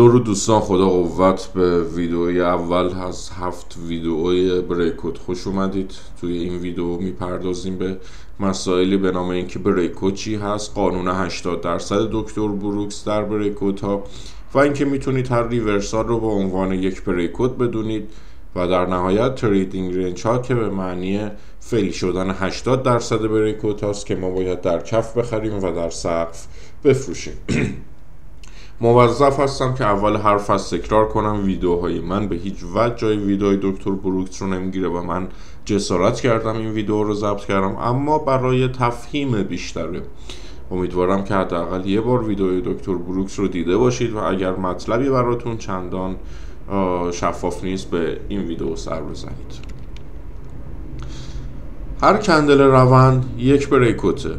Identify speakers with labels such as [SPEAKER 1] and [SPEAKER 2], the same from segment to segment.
[SPEAKER 1] درود دوستان، خدا قوت. به ویدئوی اول از 7 ویدئوی بریکوت خوش اومدید. توی این ویدئو میپردازیم به مسائلی به نام اینکه بریکوت چی هست، قانون 80% دکتر بروکس در بریکوت ها و اینکه میتونید هر ریورسال رو به عنوان یک بریکوت بدونید و در نهایت تریدینگ رنج ها که به معنی فیل شدن 80% بریکوت هاست که ما باید در کف بخریم و در سقف بفروشیم. موظف هستم که اول هر فصل تکرار کنم ویدیوهای من به هیچ وجه جای ویدیوهای دکتر بروکس رو نمیگیره و من جسارت کردم این ویدیو رو ضبط کردم، اما برای تفهیم بیشتره. امیدوارم که حداقل یه بار ویدیوی دکتر بروکس رو دیده باشید و اگر مطلبی براتون چندان شفاف نیست به این ویدیو سر بزنید. هر کندل روند یک بریکوته.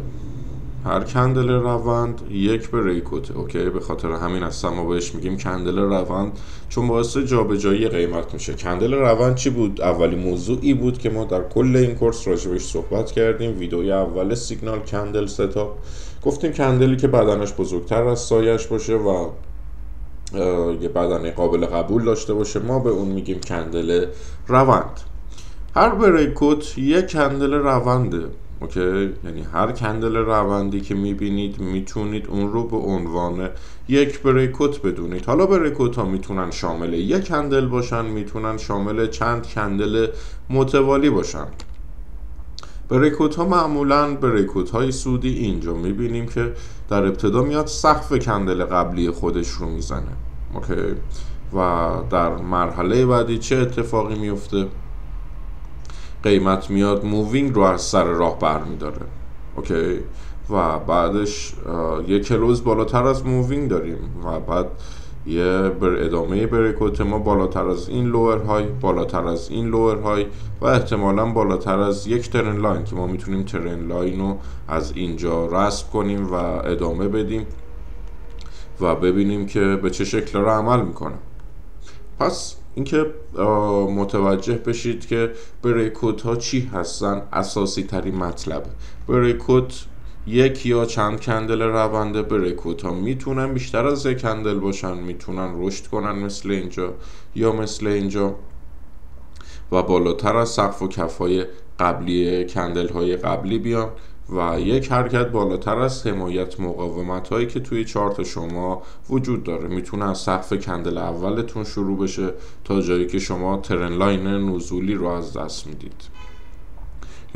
[SPEAKER 1] هر کندل روند یک بریکوته. اوکی، به خاطر همین اصلا ما بهش میگیم کندل روند، چون باعث جابجایی قیمت میشه. کندل روند چی بود؟ اولی موضوعی بود که ما در کل این کورس راجبش صحبت کردیم. ویدیوی اول سیگنال کندل ستاپ گفتیم کندلی که بدنش بزرگتر از سایش باشه و یه بدنه قابل قبول داشته باشه ما به اون میگیم کندل روند. هر بریکوت یک کندل رونده. اوکی، یعنی هر کندل روندی که میبینید میتونید اون رو به عنوان یک بریکوت بدونید. حالا بریکوت ها میتونن شامل یک کندل باشن، میتونن شامل چند کندل متوالی باشن. بریکوت ها معمولا بریکوت های سودی اینجا میبینیم که در ابتدا میاد سقف کندل قبلی خودش رو میزنه. اوکی، و در مرحله بعدی چه اتفاقی میفته؟ قیمت میاد مووینگ رو از سر راه برمیداره. اوکی، و بعدش یه کلوز بالاتر از مووینگ داریم و بعد یه ادامه بریکوت ما بالاتر از این لوور های، بالاتر از این لوور های و احتمالا بالاتر از یک ترن لاین که ما میتونیم ترن لاین رو از اینجا رسم کنیم و ادامه بدیم و ببینیم که به چه شکل رو عمل میکنه. پس اینکه متوجه بشید که بریکوت ها چی هستن اساسی ترین مطلبه. بریکوت یک یا چند کندل رونده. بریکوت ها میتونن بیشتر از یک کندل باشن، میتونن رشد کنن مثل اینجا یا مثل اینجا و بالاتر از سقف و کفای قبلی کندل های قبلی بیان و یک حرکت بالاتر از حمایت مقاومت هایی که توی چارت شما وجود داره. میتونه از سقف کندل اولتون شروع بشه تا جایی که شما ترن لاین نزولی رو از دست میدید،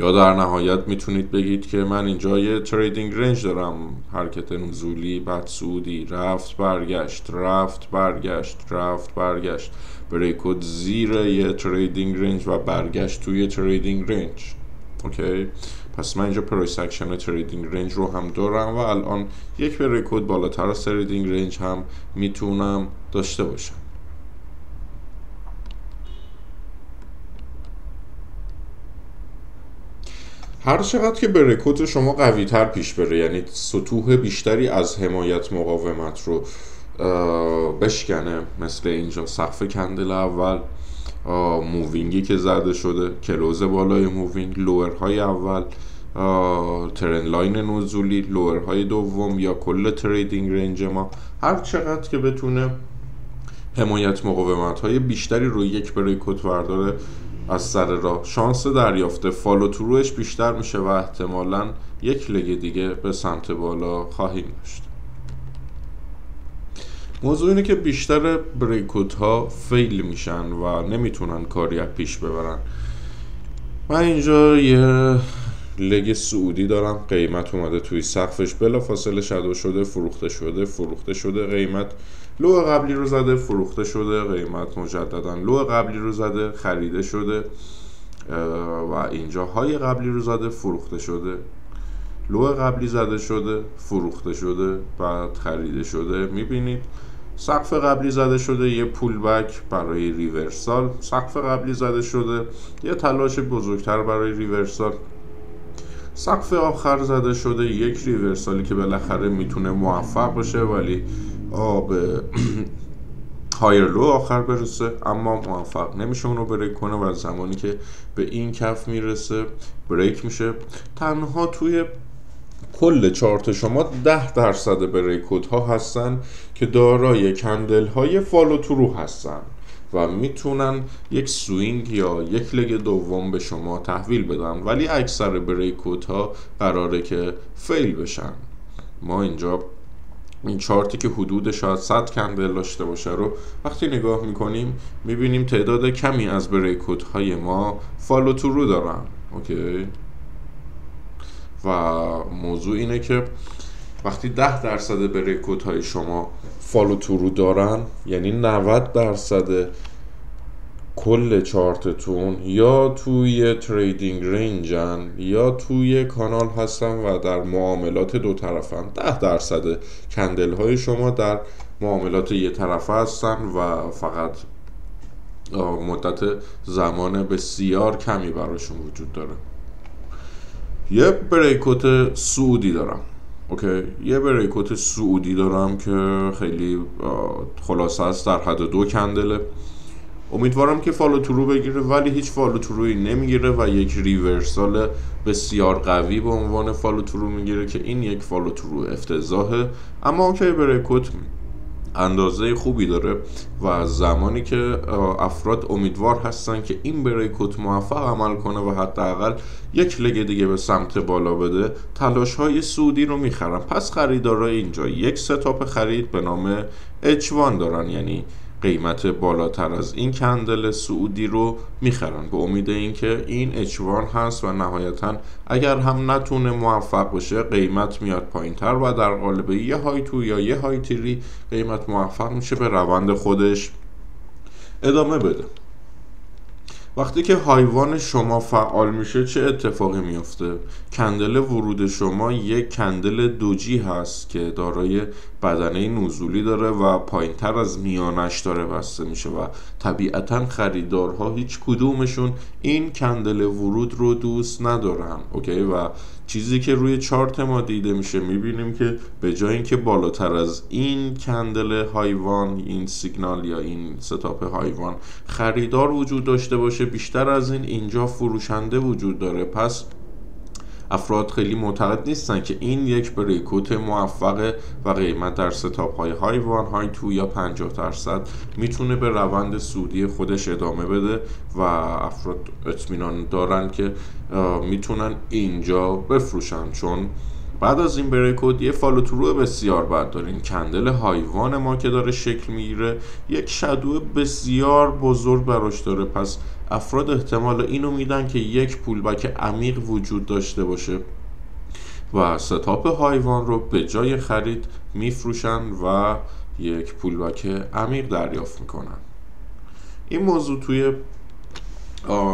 [SPEAKER 1] یا در نهایت میتونید بگید که من اینجا یه تریدینگ رنج دارم، حرکت نزولی بعد صعودی، رفت برگشت، رفت برگشت، رفت برگشت، بریکوت زیر یه تریدینگ رنج و برگشت توی تریدینگ رنج. اوکی، پس من اینجا پرایس اکشن تریدینگ رنج رو هم دارم و الان یک بریکوت بالاتر از تریدینگ رنج هم میتونم داشته باشم. هر چقدر که بریکوت شما قوی تر پیش بره، یعنی سطوح بیشتری از حمایت مقاومت رو بشکنه، مثل اینجا سقف کندل اول، مووینگی که زده شده، کلوز بالای مووینگ، لورهای اول، ترن لاین نزولی، لورهای دوم یا کل تریدینگ رنج ما، هر چقدر که بتونه حمایت مقاومت های بیشتری رو یک بریکوت ورداره از سر راه، شانس دریافت فالو تروش بیشتر میشه و احتمالاً یک لگ دیگه به سمت بالا خواهیم داشت. موضوع اینه که بیشتر بریکوت ها فیل میشن و نمیتونن کاری از پیش ببرن. من اینجا یه لگ سعودی دارم، قیمت اومده توی سقفش، بلافاصله شادو شده، فروخته شده، قیمت لو قبلی رو زده، فروخته شده، قیمت مجددا لو قبلی رو زده، خریده شده و اینجا های قبلی رو زده، فروخته شده، لو قبلی زده شده، فروخته شده، بعد خریده شده. میبینید سقف قبلی زده شده، یه پول بک برای ریورسال، سقف قبلی زده شده، یه تلاش بزرگتر برای ریورسال، سقف آخر زده شده، یک ریورسالی که بالاخره میتونه موفق باشه ولی به هایر لو آخر برسه اما موفق نمیشه اونو بریک کنه و زمانی که به این کف میرسه بریک میشه. تنها توی کل چارت شما 10% بریکوت ها هستن که دارای کندل های فالو ترو هستن و میتونن یک سوینگ یا یک لگ دوم به شما تحویل بدن، ولی اکثر بریکوت ها قراره که فیل بشن. ما اینجا این چارتی که حدود شاید 100 کندل داشته باشه رو وقتی نگاه میکنیم میبینیم تعداد کمی از بریکوت های ما فالو ترو دارن. اوکی، و موضوع اینه که وقتی 10% بریکوت های شما فالو ترو دارن، یعنی 90% کل چارتتون یا توی تریدینگ رنجن یا توی کانال هستن و در معاملات دو طرفن. 10% کندل های شما در معاملات یه طرفه هستن و فقط مدت زمان بسیار کمی براشون وجود داره. یه بریکوت سعودی دارم. اوکی، یه بریکوت سعودی دارم که خیلی خلاصه است، در حد 2 کندله. امیدوارم که فالو ترو بگیره، ولی هیچ فالو تروی نمیگیره و یک ریورسال بسیار قوی به عنوان فالو ترو میگیره که این یک فالو ترو افتضاحه. اما اوکی، بریکوت اندازه خوبی داره و زمانی که افراد امیدوار هستن که این بریکوت موفق عمل کنه و حداقل یک لگ دیگه به سمت بالا بده، تلاش های سعودی رو میخرن. پس خریدارای اینجا یک ستاپ خرید به نام H1 دارن، یعنی قیمت بالاتر از این کندل سعودی رو میخرن به امید اینکه این H1 هست و نهایتا اگر هم نتونه موفق بشه قیمت میاد پایینتر و در قالب یه های تو یا یه های تیری قیمت موفق میشه به روند خودش ادامه بده. وقتی که هایوان شما فعال میشه چه اتفاقی میفته؟ کندل ورود شما یک کندل دوجی هست که دارای بدنه نزولی داره و پایینتر از میانش داره بسته میشه و طبیعتا خریدارها هیچ کدومشون این کندل ورود رو دوست ندارن. اوکی، و چیزی که روی چارت ما دیده میشه میبینیم که به جای اینکه بالاتر از این کندل هایوان، این سیگنال یا این ستاپ هایوان خریدار وجود داشته باشه، بیشتر از این اینجا فروشنده وجود داره. پس افراد خیلی معتقد نیستن که این یک بریکوت موفقه و قیمت در ستاپ های هایوان، های تو یا 50% میتونه به روند سعودی خودش ادامه بده و افراد اطمینان دارن که میتونن اینجا بفروشن، چون بعد از این بریکوت یه فالو ترو بسیار بد داریم. کندل هایوان ما که داره شکل میگیره یک شادو بسیار بزرگ براش داره. پس افراد احتمال اینو میدن که یک پولبک عمیق وجود داشته باشه و ستاپ هایوان رو به جای خرید میفروشن و یک پولبک عمیق دریافت میکنن. این موضوع توی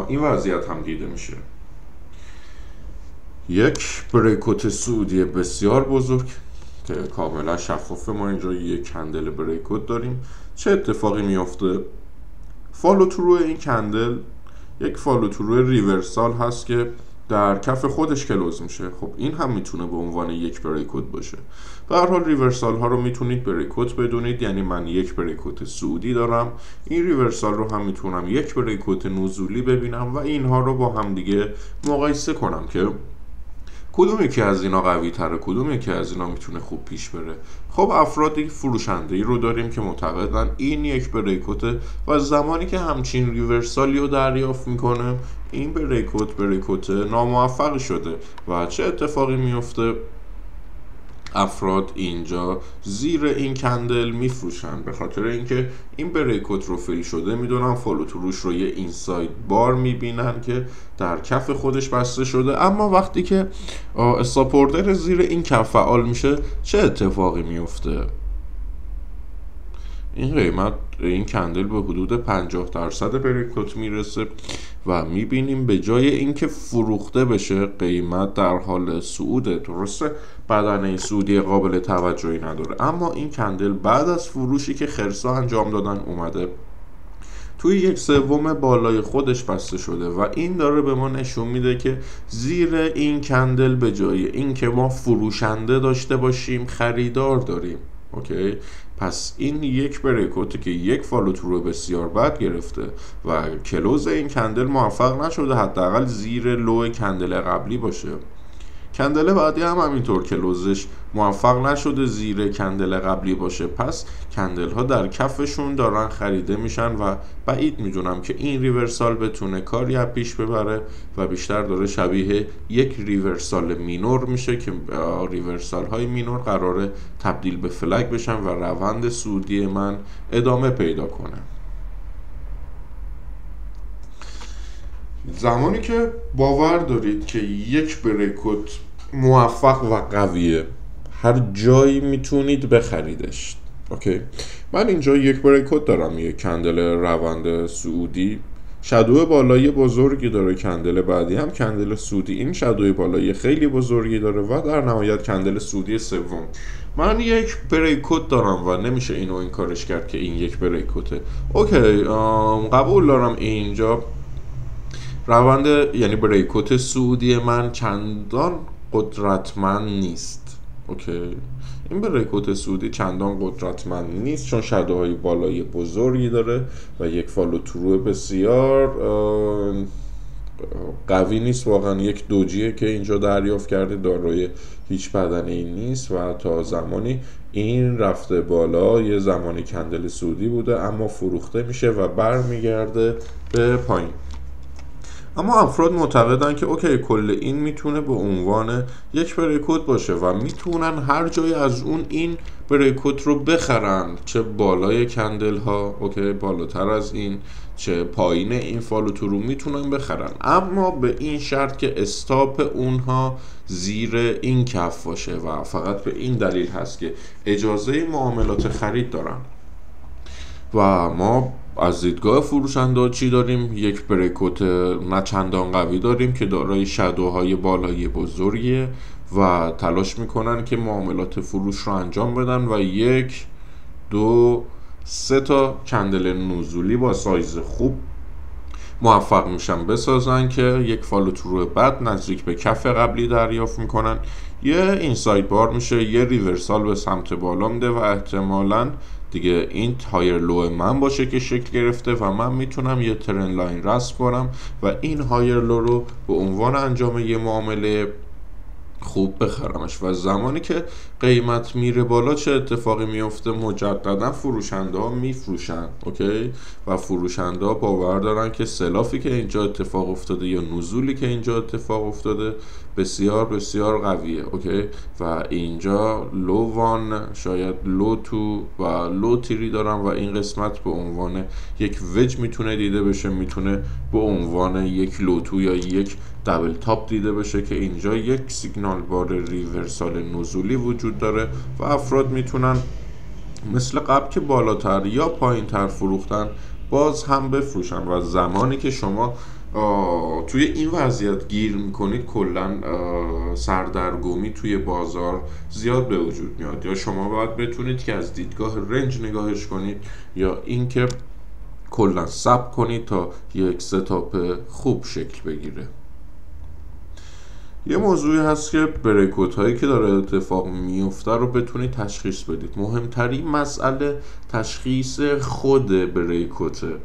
[SPEAKER 1] این وضعیت هم دیده میشه. یک بریکوت سعودی بسیار بزرگ که کاملا شفافه، ما اینجا یک کندل بریکوت داریم. چه اتفاقی میافته؟ فالو ترو این کندل یک فالو ترو ریورسال هست که در کف خودش کلوز میشه. خب این هم میتونه به عنوان یک بریکوت باشه. به هر حال ریورسال ها رو میتونید بریکوت بدونید، یعنی من یک بریکوت سعودی دارم، این ریورسال رو هم میتونم یک بریکوت نزولی ببینم و اینها رو با هم دیگه مقایسه کنم که کدوم یکی از اینا قوی تره، کدوم یکی از اینا میتونه خوب پیش بره. خب افرادی فروشنده‌ای رو داریم که معتقدن این یک بریکوته و زمانی که همچین ریورسالی رو دریافت میکنه این بریکوت ناموفق شده و چه اتفاقی میفته؟ افراد اینجا زیر این کندل میفروشن به خاطر اینکه این بریکوت رو فیل شده میدونن، فالو تروش رو یه اینساید بار میبینن که در کف خودش بسته شده. اما وقتی که استاپوردر زیر این کف فعال میشه چه اتفاقی میفته؟ این قیمت این کندل به حدود 50% بریکوت میرسه و میبینیم به جای اینکه فروخته بشه قیمت در حال صعوده. درسته بدنه سعودی قابل توجهی نداره، اما این کندل بعد از فروشی که خرسا انجام دادن اومده توی یک سوم بالای خودش بسته شده و این داره به ما نشون میده که زیر این کندل به جای اینکه ما فروشنده داشته باشیم خریدار داریم. اوکی، پس این یک بریکوتی که یک فالو ترو بسیار بد گرفته و کلوز این کندل موفق نشده حداقل زیر لو کندل قبلی باشه. کندل بعدی هم همینطور کلوزش موفق نشده زیر کندل قبلی باشه، پس کندل ها در کفشون دارن خریده میشن و بعید میدونم که این ریورسال بتونه کاری از پیش ببره و بیشتر داره شبیه یک ریورسال مینور میشه که ریورسال های مینور قراره تبدیل به فلگ بشن و روند صعودی من ادامه پیدا کنه. زمانی که باور دارید که یک بریکوت موفق و قویه، هر جایی میتونید بخریدش. اوکی، من اینجا یک بریکوت دارم، یک کندل روند صعودی، شادو بالایی بزرگی داره. کندل بعدی هم کندل صعودی، این شادوی بالایی خیلی بزرگی داره و در نهایت کندل صعودی سوم. من یک بریکوت دارم و نمیشه اینو انکارش کرد که این یک بریکوته. اوکی، قبول دارم اینجا روند یعنی بریکوت صعودی من چندان قدرتمند نیست. اوکی، این بریکوت صعودی چندان قدرتمند نیست چون شادوهای بالایی بزرگی داره و یک فالو ترو بسیار قوی نیست. واقعا یک دوجیه که اینجا دریافت کرده، دارای هیچ بدنه‌ای نیست و تا زمانی این رفته بالا یه زمانی کندل صعودی بوده اما فروخته میشه و برمیگرده به پایین. اما افراد معتقدن که اوکی کل این میتونه به عنوان یک بریکوت باشه و میتونن هر جای از اون این بریکوت رو بخرن، چه بالای کندل ها، اوکی بالاتر از این، چه پایین این فالو ترو میتونن بخرن، اما به این شرط که استاپ اونها زیر این کف باشه و فقط به این دلیل هست که اجازه معاملات خرید دارن. و ما از دیدگاه فروشنده چی داریم؟ یک بریکوت نه چندان قوی داریم که دارای شادوهای بالایی بزرگیه و تلاش میکنن که معاملات فروش رو انجام بدن و 1 2 3 تا کندل نزولی با سایز خوب موفق میشن بسازن که یک فالو ترو بعد نزدیک به کف قبلی دریافت میکنن. یه اینساید بار میشه، یه ریورسال به سمت بالا میده و احتمالاً دیگه این هایر لو من باشه که شکل گرفته و من میتونم یه ترن لاین رسم کنم و این هایر لو رو به عنوان انجام یه معامله خوب بخرمش. و زمانی که قیمت میره بالا چه اتفاقی میفته؟ مجددا فروشنده ها میفروشن. اوکی، و فروشنده ها باور دارن که سلافی که اینجا اتفاق افتاده یا نزولی که اینجا اتفاق افتاده بسیار بسیار قویه. اوکی، و اینجا لو وان شاید لو تو و لو تیری دارن و این قسمت به عنوان یک وج میتونه دیده بشه، میتونه به عنوان یک لو تو یا یک دبل تاپ دیده بشه که اینجا یک سیگنال بار ریورسال نزولی وجود داره و افراد میتونن مثل قبل که بالاتر یا پایین تر فروختن باز هم بفروشن. و زمانی که شما توی این وضعیت گیر میکنید کلن سردرگمی توی بازار زیاد به وجود میاد. یا شما باید بتونید که از دیدگاه رنج نگاهش کنید یا اینکه کلن صبر کنید تا یک ستاپ خوب شکل بگیره. یه موضوعی هست که بریکوت هایی که داره اتفاق میفته رو بتونید تشخیص بدید. مهمترین مسئله تشخیص خود بریکوته،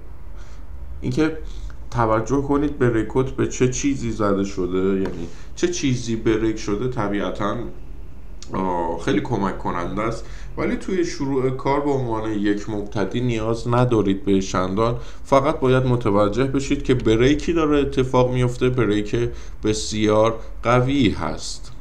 [SPEAKER 1] اینکه توجه کنید بریکوت به چه چیزی زده شده، یعنی چه چیزی بریک شده. طبیعتاً خیلی کمک کننده است ولی توی شروع کار به عنوان یک مبتدی نیاز ندارید به چندان، فقط باید متوجه بشید که بریکی داره اتفاق میفته، بریک بسیار قوی هست.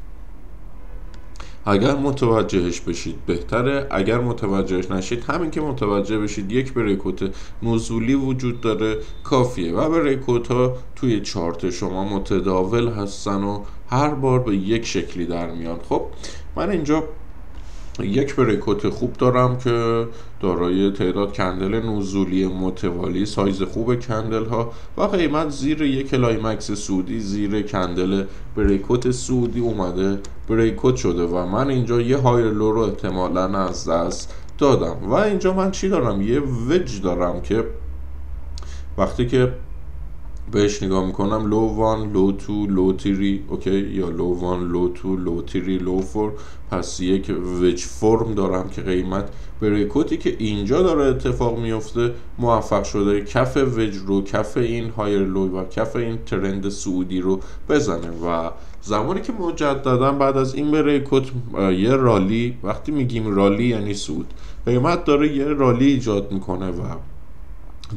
[SPEAKER 1] اگر متوجهش بشید بهتره، اگر متوجهش نشید همین که متوجه بشید یک بریکوت نزولی وجود داره کافیه. و بریکوت ها توی چارت شما متداول هستن و هر بار به یک شکلی در میان. خب من اینجا یک بریکوت خوب دارم که دارای تعداد کندل نزولی متوالی، سایز خوب کندل ها و قیمت زیر یک کلایمکس سعودی، زیر کندل بریکوت سعودی اومده بریکوت شده و من اینجا یه هایر لو رو احتمالاً از دست دادم. و اینجا من چی دارم؟ یه وج دارم که وقتی که بهش نگاه میکنم لو وان لو تو لو تیری، اوکی، یا لو وان لو تو لو تیری لو فور، پس یک وج فرم دارم که قیمت بریکوتی که اینجا داره اتفاق میفته موفق شده کف وج رو، کف این هایر لو و کف این ترند سعودی رو بزنه و زمانی که مجددا بعد از این بریکوت یه رالی، وقتی میگیم رالی یعنی صعود، قیمت داره یه رالی ایجاد میکنه و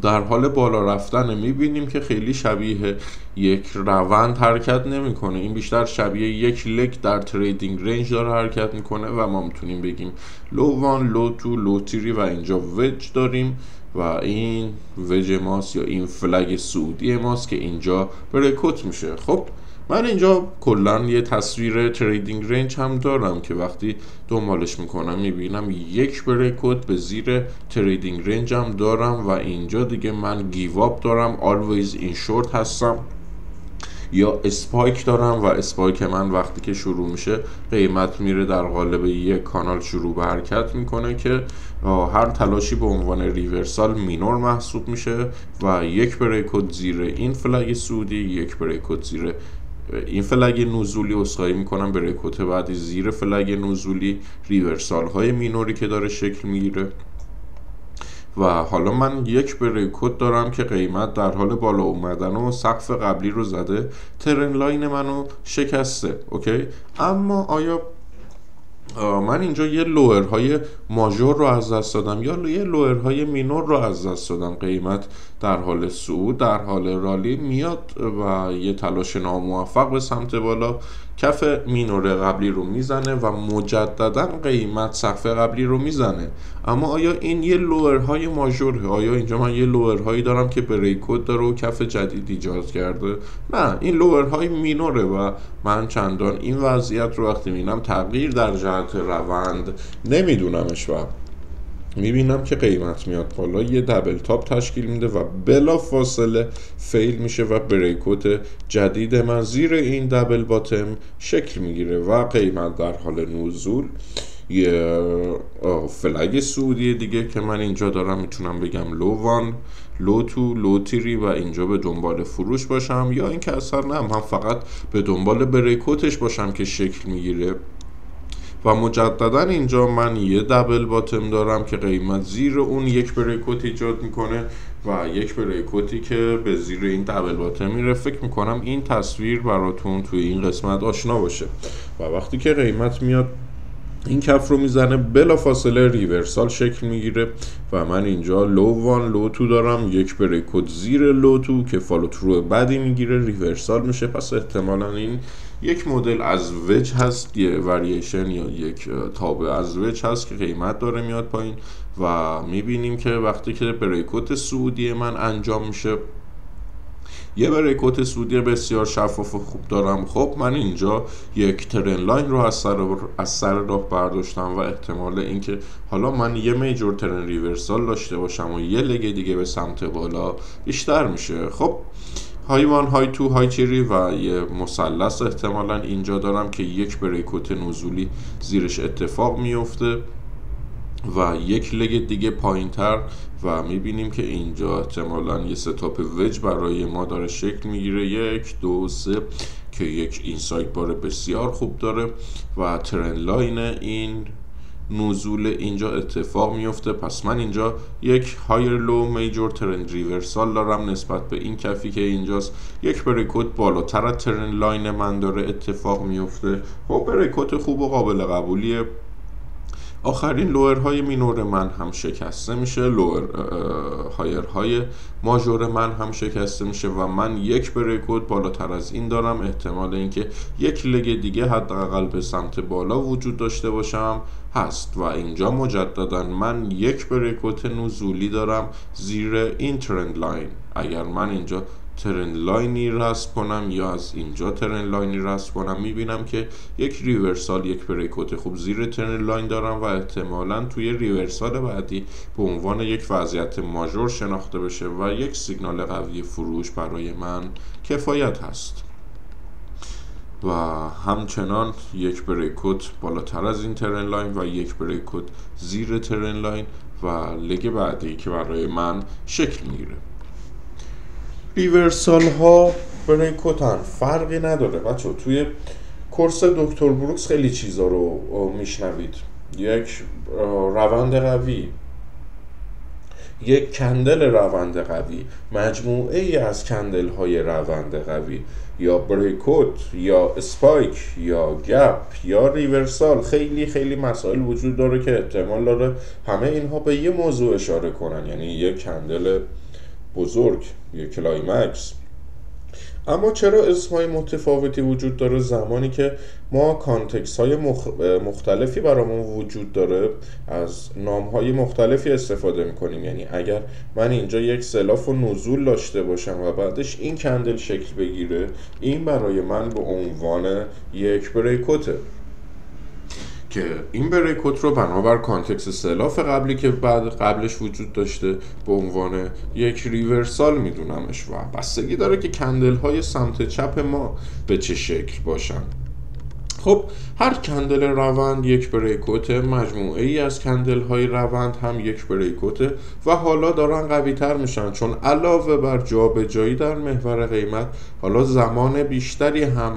[SPEAKER 1] در حال بالا رفتن میبینیم که خیلی شبیه یک روند حرکت نمیکنه، این بیشتر شبیه یک لگ در تریدینگ رنج داره حرکت میکنه و ما میتونیم بگیم لو وان، لو تو، لو تری و اینجا وج داریم و این وج ماست یا این فلگ سعودی ماست که اینجا بریکوت میشه. خب من اینجا کلا یه تصویر تریدینگ رنج هم دارم که وقتی دنبالش میکنم میبینم یک بریکوت به زیر تریدینگ رنج هم دارم و اینجا دیگه من گیو اپ دارم، always in short هستم یا اسپایک دارم و اسپایک من وقتی که شروع میشه قیمت میره در قالب یک کانال شروع به حرکت میکنه که هر تلاشی به عنوان ریورسال مینور محسوب میشه و یک بریکوت زیر این فلگ سعودی، یک بریکوت زیر این فلگ نزولی، اسخایی میکنم بریکوت بعدی زیر فلگ نزولی، ریورسال های مینوری که داره شکل میگیره و حالا من یک بریکوت دارم که قیمت در حال بالا اومدن و سقف قبلی رو زده، ترن لاین منو شکسته. اوکی، اما آیا من اینجا یه لوئرهای ماژور رو از دست دادم یا یه لوئرهای مینور رو از دست دادم؟ قیمت در حال صعود، در حال رالی میاد و یه تلاش ناموفق به سمت بالا کف مینور قبلی رو میزنه و مجددا قیمت سقف قبلی رو میزنه. اما آیا این یه لوئرهای ماژوره؟ آیا اینجا من یه لوئرهایی دارم که بریکوت داره و کف جدید ایجاد کرده؟ نه، این لوئرهای مینوره و من چندان این وضعیت رو وقتی میبینم تغییر در جهت روند نمیدونمش و میبینم که قیمت میاد بالا، یه دبل تاپ تشکیل میده و بلا فاصله فیل میشه و بریکوت جدید من زیر این دبل باتم شکل میگیره و قیمت در حال نزول. یه فلگ سعودی دیگه که من اینجا دارم میتونم بگم لو وان، لو تو، لو تری و اینجا به دنبال فروش باشم یا اینکه اثر نه، من فقط به دنبال بریکوتش باشم که شکل میگیره و مجددا اینجا من یه دبل باتم دارم که قیمت زیر اون یک بریکوت ایجاد میکنه و یک بریکوتی که به زیر این دبل باتم میره. فکر میکنم این تصویر براتون توی این قسمت آشنا باشه و وقتی که قیمت میاد این کف رو میزنه بلا فاصله ریورسال شکل میگیره و من اینجا لو وان، لو تو دارم، یک بریکوت زیر لو تو که فالو ترو بعدی میگیره ریورسال میشه. پس احتمالا این یک مدل از وج هست، یه وریشن یا یک تابع از وج هست که قیمت داره میاد پایین و میبینیم که وقتی که بریکوت سعودی من انجام میشه یه بریکوت سعودی بسیار شفاف و خوب دارم. خب من اینجا یک ترن لاین رو از سر راه برداشتم و احتمال اینکه حالا من یه میجور ترن ریورسال داشته باشم و یه لگ دیگه به سمت بالا بیشتر میشه. خب های وان، های تو، های تری و یه مثلث احتمالا اینجا دارم که یک بریکوت نزولی زیرش اتفاق میفته و یک لگ دیگه پایین تر و میبینیم که اینجا احتمالا یه ستاپ وج برای ما داره شکل میگیره، 1 2 3 که یک اینسایت بار بسیار خوب داره و ترن لاین این نزول اینجا اتفاق میفته. پس من اینجا یک هایر لو میجور ترن ریورسال دارم نسبت به این کفی که اینجاست، یک بریکوت بالاتر از ترن لاین من داره اتفاق میفته. خب بریکوت خوب و قابل قبولیه. آخرین لوئرهای مینور من هم شکسته میشه، لوئر هایرهای ماژور من هم شکسته میشه و من یک بریکوت بالاتر از این دارم. احتمال اینکه یک لگ دیگه حداقل به سمت بالا وجود داشته باشم هست و اینجا مجددا من یک بریکوت نزولی دارم زیر این ترند لاین. اگر من اینجا ترند لاینی رسم کنم یا از اینجا ترند لاینی رسم کنم میبینم که یک ریورسال، یک بریکوت خوب زیر ترند لاین دارم و احتمالا توی ریورسال بعدی به عنوان یک وضعیت ماژور شناخته بشه و یک سیگنال قوی فروش برای من کفایت هست. و همچنان یک بریکوت بالاتر از این ترن لاین و یک بریکوت زیر ترن لاین و لگ بعدی که برای من شکل میگیره. ریورسال ها بریکوتن، فرقی نداره بچه. توی کورس دکتر بروکس خیلی چیزا رو میشنوید، یک روند قوی، یک کندل روند قوی، مجموعه ای از کندل های روند قوی یا بریکوت یا اسپایک یا گپ یا ریورسال، خیلی خیلی مسائل وجود داره که احتمال داره همه اینها به یه موضوع اشاره کنن، یعنی یک کندل بزرگ، یک کلایمکس. اما چرا اسمهای متفاوتی وجود داره زمانی که ما کانتکست های مختلفی برامون وجود داره، از نام های مختلفی استفاده میکنیم؟ یعنی اگر من اینجا یک سلاف و نزول داشته باشم و بعدش این کندل شکل بگیره، این برای من به عنوان یک بریکوته که این بریکوت رو بنابر کانتکست سلاف قبلی که قبلش وجود داشته به عنوان یک ریورسال میدونمش و بستگی داره که کندل های سمت چپ ما به چه شکل باشن. خب هر کندل روند یک بریکوت، مجموعه ای از کندل های روند هم یک بریکوت و حالا دارن قوی تر میشن، چون علاوه بر جابجایی در محور قیمت حالا زمان بیشتری هم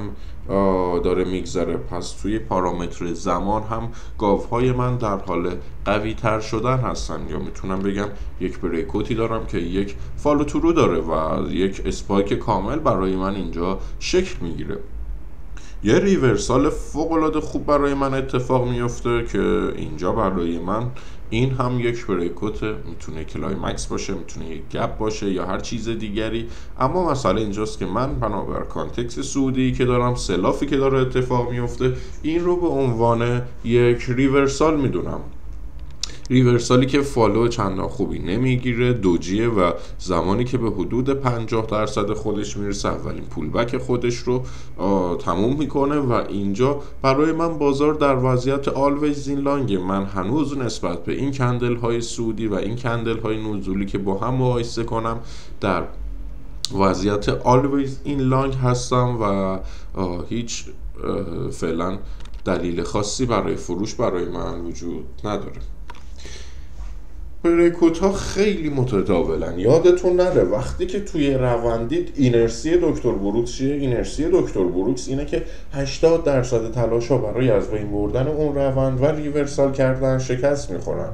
[SPEAKER 1] داره میگذره، پس توی پارامتر زمان هم گاوهای من در حال قوی تر شدن هستن، یا میتونم بگم یک بریکوتی دارم که یک فالو تورو داره و یک اسپایک کامل برای من اینجا شکل میگیره. یه ریورسال فوق‌العاده خوب برای من اتفاق میفته که اینجا برای من این هم یک بریکوت، میتونه کلایمکس باشه، میتونه یک گپ باشه یا هر چیز دیگری. اما مسئله اینجاست که من بنابر کانتکست سعودی که دارم، سلافی که داره اتفاق میفته، این رو به عنوان یک ریورسال میدونم. ریورسالی که فالو چندان خوبی نمیگیره، دوجیه و زمانی که به حدود 50% خودش میرسه اولین پولبک خودش رو تموم میکنه و اینجا برای من بازار در وضعیت آلویز این لانگ. من هنوز نسبت به این کندل های سعودی و این کندل های نزولی که با هم مقایسه کنم در وضعیت آلویز این لانگ هستم و هیچ فعلا دلیل خاصی برای فروش برای من وجود نداره. بریکوت ها خیلی متداولن. یادتون نره وقتی که توی روندید اینرسی دکتر بروکس چیه؟ اینرسی دکتر بروکس اینه که 80% تلاش ها برای از بین بردن اون روند و ریورسال کردن شکست میخورن.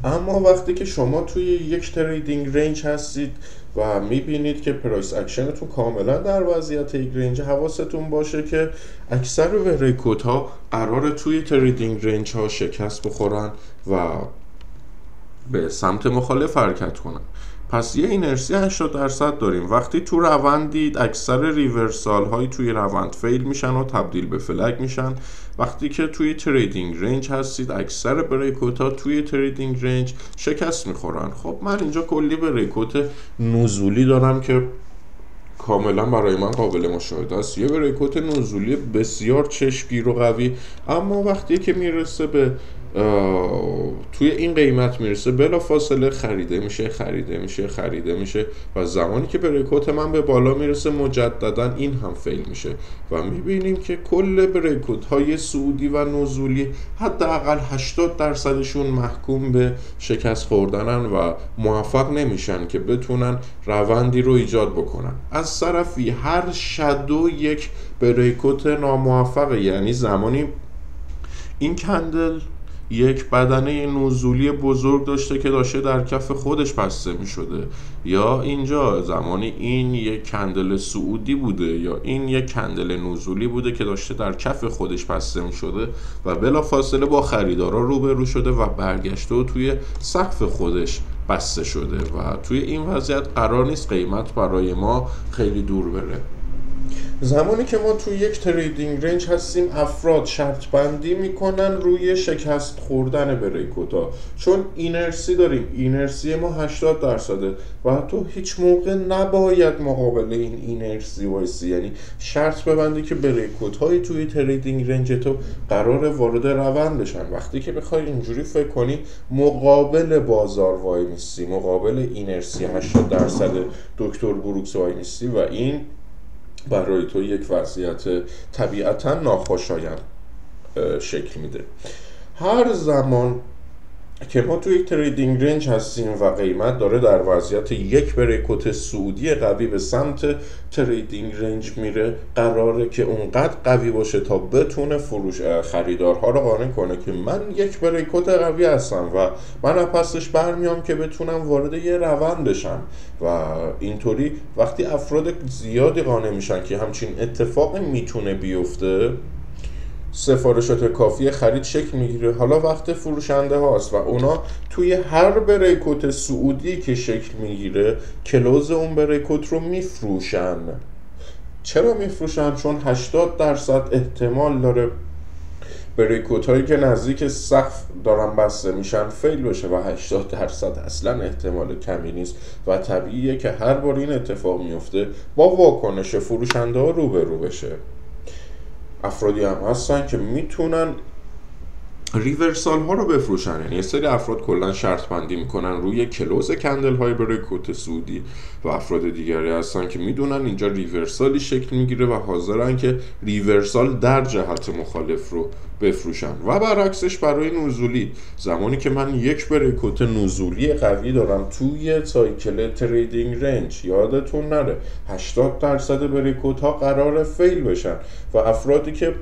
[SPEAKER 1] اما وقتی که شما توی یک تریدینگ رنج هستید و میبینید که پرایس اکشنتون کاملا در وضعیت یک رنج، حواستون باشه که اکثر بریکوت ها قراره توی تریدینگ رنج ها شکست بخورن و به سمت مخالف حرکت کنن. پس یه اینرسی 80% داریم. وقتی تو روندید اکثر ریورسال های توی روند فیل میشن و تبدیل به فلگ میشن. وقتی که توی تریدینگ رنج هستید اکثر بریکوت ها توی تریدینگ رنج شکست میخورن. خب من اینجا کلی بریکوت نزولی دارم که کاملا برای من قابل مشاهده است. یه بریکوت نزولی بسیار چشمگیر و قوی، اما وقتی که میرسه به توی این قیمت میرسه بلا فاصله خریده میشه و زمانی که بریکوت من به بالا میرسه مجددا این هم فیل میشه و میبینیم که کل بریکوت های سعودی و نزولی حداقل 80% محکوم به شکست خوردنن و موفق نمیشن که بتونن روندی رو ایجاد بکنن. از طرفی هر شادو یک بریکوت ناموفقه، یعنی زمانی این کندل یک بدنه نزولی بزرگ داشته که داشته در کف خودش بسته می شده، یا اینجا زمانی این یک کندل سعودی بوده یا این یک کندل نزولی بوده که داشته در کف خودش بسته می شده و بلا فاصله با خریدارا روبرو شده و برگشته و توی سقف خودش بسته شده و توی این وضعیت قرار نیست قیمت برای ما خیلی دور بره. زمانی که ما توی یک تریدینگ رنج هستیم افراد شرط بندی میکنن روی شکست خوردن بریکوتا، چون اینرسی داریم، اینرسی ما 80% و تو هیچ موقع نباید مقابل این اینرسی وایسی، یعنی شرط ببندی که بریکوت های توی تریدینگ رنج تو قرار وارد روند بشن. وقتی که بخوای اینجوری فکر کنی مقابل بازار وای میستی، مقابل اینرسی 80% دکتر بروکس وای میستی و این برای تو یک وضعیت طبیعتا ناخوشایند شکل میده. هر زمان که ما توی یک تریدینگ رنج هستیم و قیمت داره در وضعیت یک بریکوت صعودی قوی به سمت تریدینگ رنج میره، قراره که اونقدر قوی باشه تا بتونه خریدارها رو قانع کنه که من یک بریکوت قوی هستم و من از پسش برمیام که بتونم وارد یه روند بشم و اینطوری وقتی افراد زیادی قانع میشن که همچین اتفاقی میتونه بیفته، سفارشات کافی خرید شکل میگیره. حالا وقت فروشنده هاست و اونا توی هر بریکوت صعودی که شکل میگیره کلوز اون بریکوت رو میفروشن. چرا میفروشن؟ چون 80% احتمال داره بریکوت هایی که نزدیک سقف دارن بسته میشن فیل بشه و 80% اصلا احتمال کمی نیست و طبیعیه که هر بار این اتفاق میفته با واکنش فروشنده ها روبرو بشه. افرادی هم هستن که میتونن ریورسال ها رو بفروشن، یعنی یه سری افراد کلا شرط بندی میکنن روی کلوز کندل های بریکوت صعودی و افراد دیگری هستن که میدونن اینجا ریورسالی شکل میگیره و حاضرن که ریورسال در جهت مخالف رو بفروشن. و برعکسش برای نزولی، زمانی که من یک بریکوت نزولی قوی دارم توی سایکل تریدینگ رنج، یادتون نره 80% بریکوت ها قرار فیل بشن و افرادی که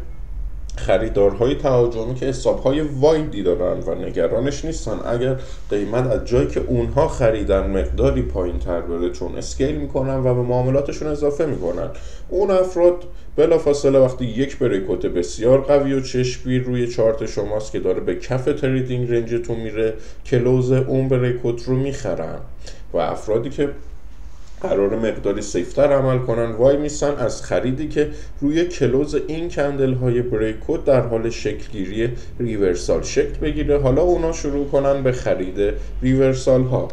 [SPEAKER 1] خریدارهای تهاجمی که حسابهای وایدی دارن و نگرانش نیستن اگر قیمت از جایی که اونها خریدن مقداری پایین تر بره، چون اسکیل میکنن و به معاملاتشون اضافه میکنن، اون افراد بلافاصله وقتی یک بریکوت بسیار قوی و چشمگیر روی چارت شماست که داره به کف تریدینگ رنجتون میره، کلوز اون بریکوت رو میخرن و افرادی که قرار مقداری سیفتر عمل کنن وای میسن از خریدی که روی کلوز این کندل های بریکوت در حال شکلگیری ریورسال شکل بگیره، حالا اونا شروع کنن به خرید ریورسال ها.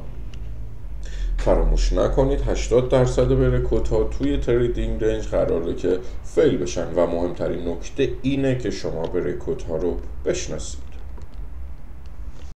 [SPEAKER 1] فراموش نکنید 80% بریکوت ها توی تریدینگ رنج قراره که فیل بشن و مهمترین نکته اینه که شما بریکوت ها رو بشناسید.